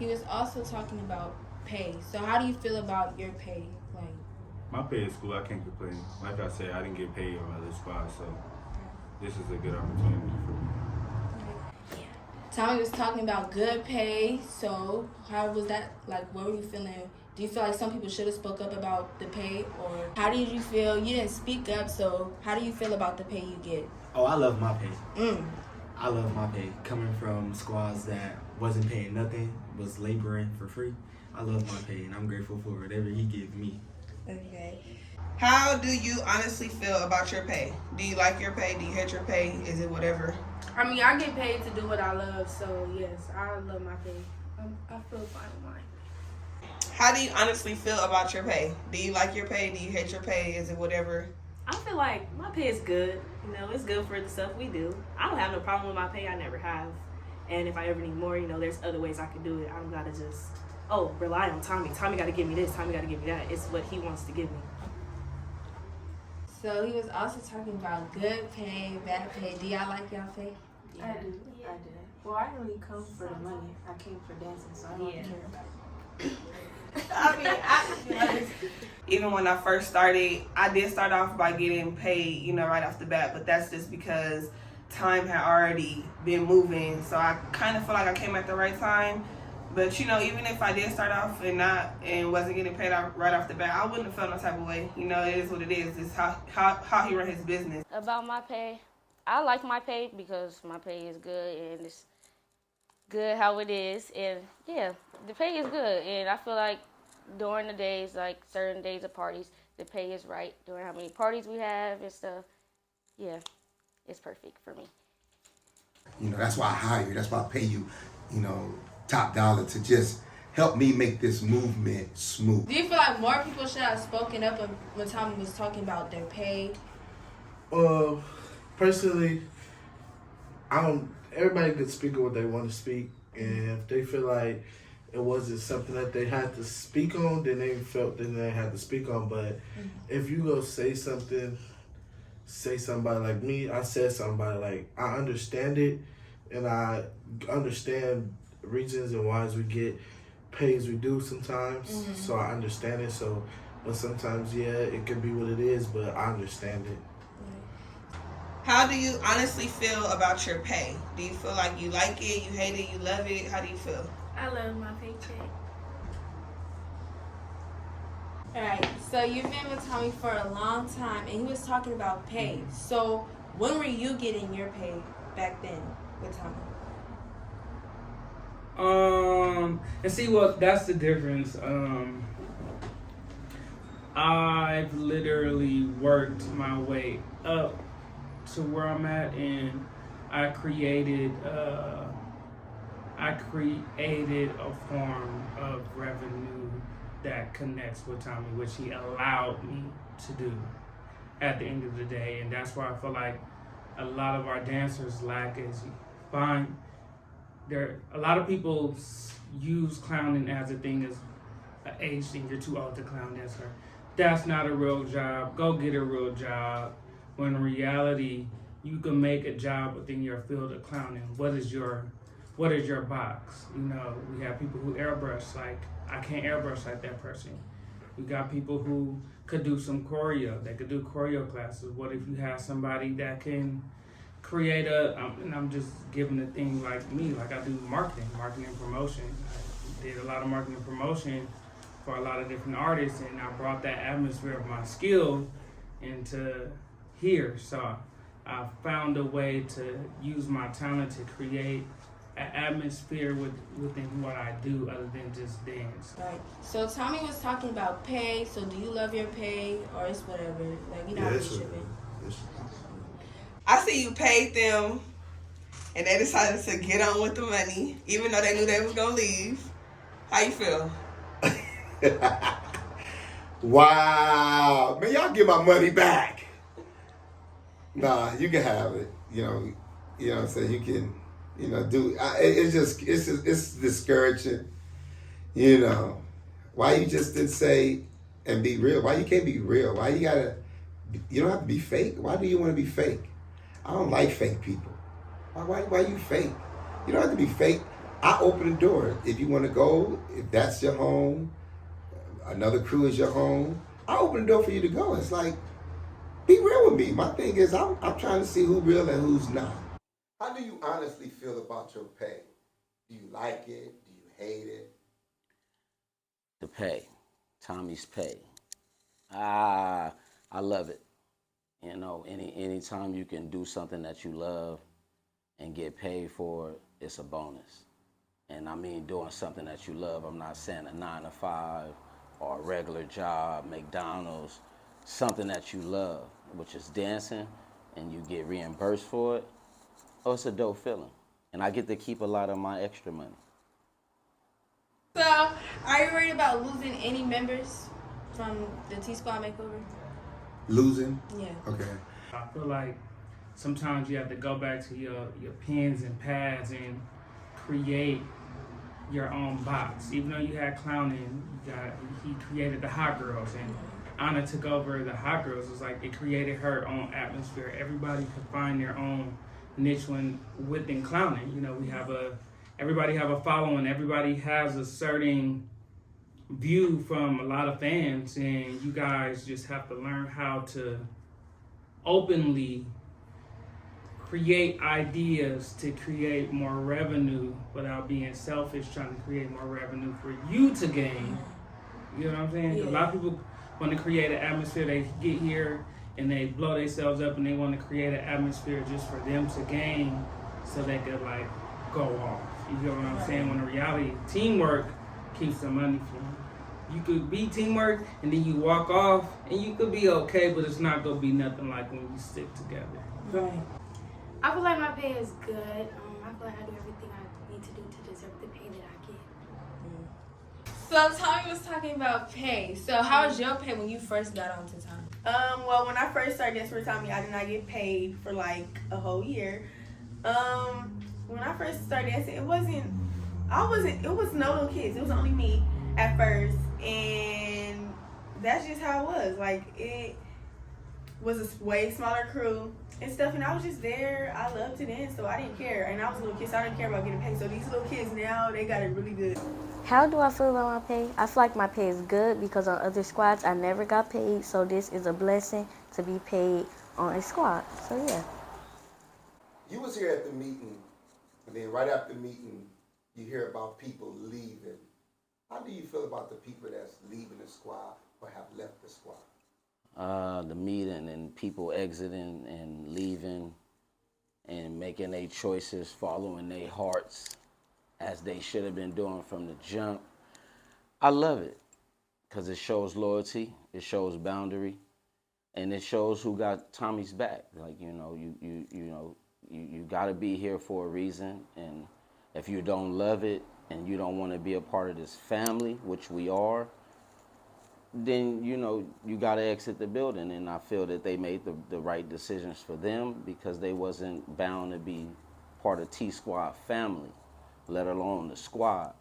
He was also talking about pay. So how do you feel about your pay? Like, My pay is cool. I can't complain. Like I said, I didn't get paid on my other spot, so this is a good opportunity for me. Tommy was talking about good pay. So how was that? Like, what were you feeling? Do you feel like some people should have spoke up about the pay, or how did you feel? You didn't speak up, so how do you feel about the pay you get? Oh, I love my pay. Mm. I love my pay. Coming from squads that wasn't paying nothing, was laboring for free. I love my pay, and I'm grateful for whatever he gives me. Okay. How do you honestly feel about your pay? Do you like your pay? Do you hate your pay? Is it whatever? I mean, I get paid to do what I love, so yes, I love my pay. I feel fine with mine. How do you honestly feel about your pay? Do you like your pay? Do you hate your pay? Is it whatever? I feel like my pay is good. You know, it's good for the stuff we do. I don't have no problem with my pay. I never have. And if I ever need more, you know, there's other ways I can do it. I don't gotta just, rely on Tommy. Tommy gotta give me this. Tommy gotta give me that. It's what he wants to give me. So he was also talking about good pay, bad pay. Do y'all like y'all pay? Yeah, I do. Well, I didn't really come for the money. I came for dancing, so I don't care about it. Even when I first started, I did start off by getting paid, right off the bat, but that's just because time had already been moving. So I kind of feel like I came at the right time. But even if I did start off and wasn't getting paid right off the bat, I wouldn't have felt no type of way. It is what it is. It's how he run his business. About my pay, I like my pay because my pay is good and it's good how it is. And yeah, the pay is good. And I feel like during the days, like certain days of parties, the pay is right. During how many parties we have and stuff, yeah, it's perfect for me. That's why I hire you. That's why I pay you, top dollar to just help me make this movement smooth. Do you feel like more people should have spoken up when Tommy was talking about their pay? Personally, everybody could speak on what they want to speak, and if they feel like it wasn't something that they had to speak on, then they had to speak on. But if you go say something like me, I said somebody like I understand it, and I understand reasons and why we get paid as we do sometimes. So I understand it. But sometimes, yeah, it could be what it is, but I understand it. How do you honestly feel about your pay? Do you feel like you like it, you hate it, you love it? How do you feel? I love my paycheck. Alright, so you've been with Tommy for a long time, and he was talking about pay. So when were you getting your pay back then with Tommy? And see, well, that's the difference. I've literally worked my way up to where I'm at, and I created a form of revenue that connects with Tommy, which he allowed me to do at the end of the day. And that's why I feel like a lot of our dancers lack is fine. A lot of people use clowning as a thing as an age thing. You're too old to clown dancer. That's not a real job. Go get a real job. When in reality, you can make a job within your field of clowning. What is your box? We have people who airbrush. Like, I can't airbrush like that person. We got people who could do some choreo. They could do choreo classes. What if you have somebody that can create and I'm just giving a thing like me, like I do marketing and promotion. I did a lot of marketing and promotion for a lot of different artists, and I brought that atmosphere of my skill into here. So I found a way to use my talent to create an atmosphere within what I do other than just dance. Right. So Tommy was talking about pay. So do you love your pay, or it's whatever? Like, you know how you should be. I see you paid them, and they decided to get on with the money, even though they knew they was gonna leave. How you feel? Wow, man, y'all get my money back. Nah, you can have it. You know what I'm saying? You can, do. It's discouraging. Why you just didn't say and be real? Why you can't be real? Why you don't have to be fake. Why do you want to be fake? I don't like fake people. Why you fake? You don't have to be fake. I open the door. If you want to go, if that's your home, another crew is your home, I open the door for you to go. It's like, be real with me. My thing is, I'm trying to see who's real and who's not. How do you honestly feel about your pay? Do you like it? Do you hate it? The pay, Tommy's pay. I love it. You know, anytime you can do something that you love and get paid for it, it's a bonus. And I mean doing something that you love. I'm not saying a 9-to-5 or a regular job, McDonald's, something that you love, which is dancing, and you get reimbursed for it. Oh, it's a dope feeling. And I get to keep a lot of my extra money. So, are you worried about losing any members from the T-Squad makeover? Losing? Yeah. Okay. I feel like sometimes you have to go back to your pens and pads and create your own box. Even though you had clowning, he created the Hot Girls, and Anna took over the Hot Girls. It's like it created her own atmosphere. Everybody could find their own niche within clowning. You know, everybody have a following. Everybody has a certain view from a lot of fans, and you guys just have to learn how to openly create ideas to create more revenue without being selfish, trying to create more revenue for you to gain. You know what I'm saying? Yeah. A lot of people want to create an atmosphere. They get here and they blow themselves up, and they want to create an atmosphere just for them to gain so they could like go off. You know what I'm saying? When in reality, teamwork keeps the money flowing. You could be teamwork and then you walk off and you could be okay, but it's not gonna be nothing like when you stick together. Right. I feel like my pay is good. I feel like I do everything I need to do to deserve the pay that I get. So Tommy was talking about pay. So how was your pay when you first got onto Tommy? Well, when I first started dancing for Tommy, I did not get paid for like a whole year. When I first started dancing, it was no little kids. It was only me at first, and that's just how it was. Like, it was a way smaller crew and stuff, and I was just there. I loved to dance, so I didn't care. And I was a little kid, so I didn't care about getting paid. So these little kids now, they got it really good. How do I feel about my pay? I feel like my pay is good because on other squads I never got paid, so this is a blessing to be paid on a squad. So yeah. You was here at the meeting, and then right after the meeting, you hear about people leaving. How do you feel about the people that's leaving the squad or have left the squad? The meeting and people exiting and leaving and making their choices, following their hearts as they should have been doing from the jump. I love it because it shows loyalty, it shows boundary, and it shows who got Tommy's back. Like, you got to be here for a reason, and if you don't love it and you don't want to be a part of this family, which we are, then you got to exit the building. And I feel that they made the right decisions for them because they wasn't bound to be part of T-Squad family, let alone the squad.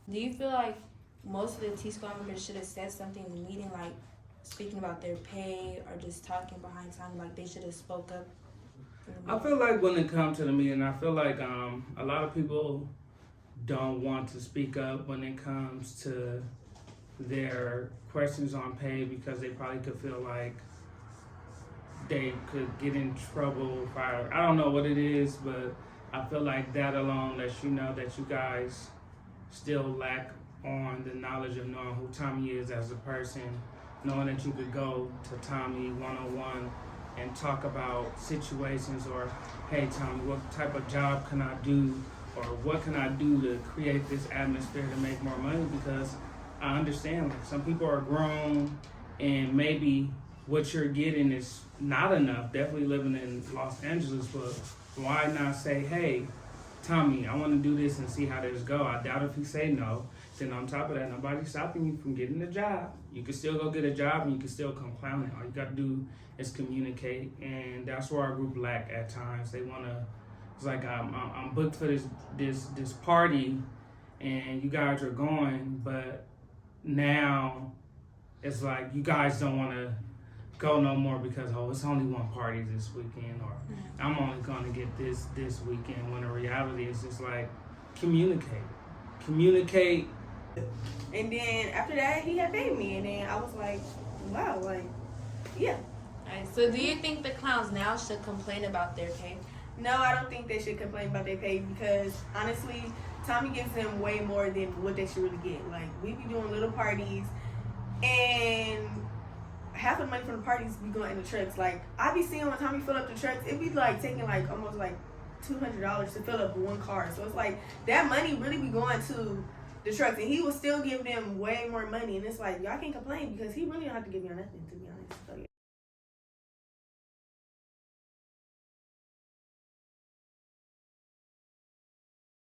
Do you feel like most of the T-Squad members should have said something in the meeting, like speaking about their pay or just talking behind time, like they should have spoke up? I feel like when it comes to the meeting, I feel like a lot of people don't want to speak up when it comes to their questions on pay because they probably could feel like they could get in trouble. I don't know what it is, but I feel like that alone lets you know that you guys still lack on the knowledge of knowing who Tommy is as a person, knowing that you could go to Tommy one-on-one and talk about situations, or, hey Tommy, what type of job can I do, or what can I do to create this atmosphere to make more money? Because I understand, like, some people are grown and maybe what you're getting is not enough, definitely living in Los Angeles, but why not say, hey, Tommy, I want to do this and see how this go. I doubt if you say no, then on top of that, nobody's stopping you from getting a job. You can still go get a job and you can still come clowning. All you got to do is communicate, and that's where our group lack at times. They want to, it's like, I'm booked for this party and you guys are going, but now it's like you guys don't want to go no more because, oh, it's only one party this weekend, or I'm only going to get this weekend, when the reality is just like, communicate. And then after that, he had paid me, and then I was like, wow, like, yeah. Alright, so do you think the clowns now should complain about their pay? No, I don't think they should complain about their pay because honestly, Tommy gives them way more than what they should really get. Like, we be doing little parties, and half of the money from the parties be going in the trucks. Like, I be seeing when Tommy fill up the trucks, it be like taking like almost like $200 to fill up one car. So it's like that money really be going to the trucks, and he will still give them way more money. And it's like, y'all can't complain because he really don't have to give y'all nothing, to be honest. So yeah.